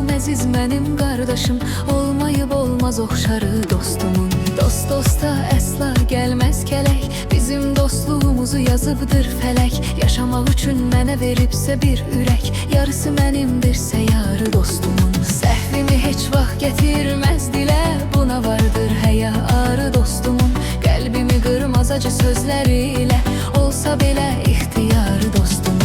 dostum, əziz mənim qardaşım, olmayıb olmaz oxşarı dostumun. Dost dosta əsla gəlməz kələk, bizim dostluğumuzu yazıbdır fələk. Yaşamaq üçün mənə veribsə bir ürək, yarısı mənimdirsə yarı dostumun. Səhvimi heç vaxt gətirməz dilə, buna vardır həya arı dostumun. Qəlbimi qırmaz acı sözlərilə, olsa belə ixtiyarı dostumun.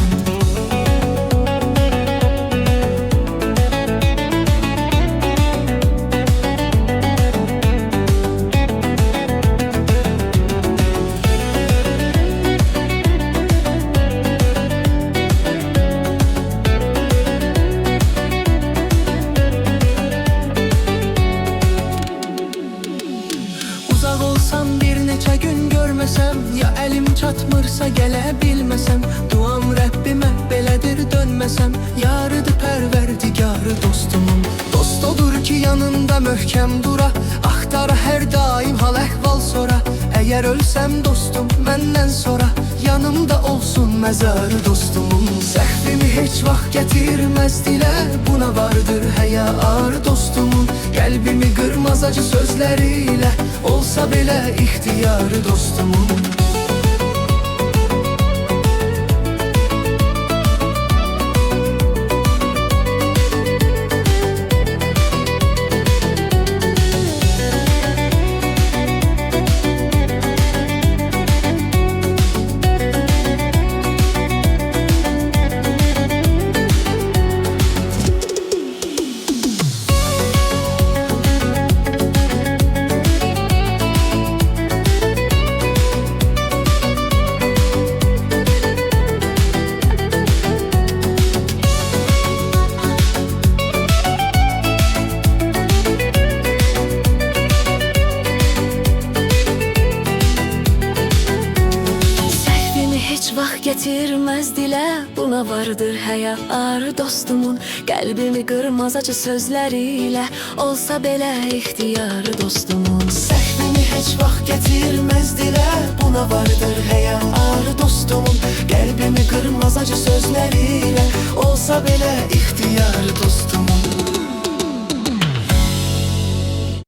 Uzaq olsam bir neçə gün görməsəm, ya əlim çatmırsa gələ bilməsəm, duam Rəbbimə belədir dönməsəm, yarıdır pərverdigarı dostumun. Dost odur ki yanında möhkəm dura, axtara hər daim hal əhval sora. Əgər ölsəm dostum məndən sonra, yanımda olsun məzarı dostumun. Səhvimi heç vaxt gətirməz dilə, buna vardır həya arı dostumun. Qəlbimi qırmaz acı sözlərilə, olsa belə ixtiyarı dostumun. Heç vaxt gətirməz dilə, buna vardır həya arı dostumun. Qəlbimi qırmaz acı sözlərilə, olsa belə ixtiyarı dostumun. Səhvimi heç vaxt gətirməz dilə, buna vardır həya arı dostumun. Qəlbimi qırmaz acı sözlərilə, olsa belə ixtiyarı dostumun.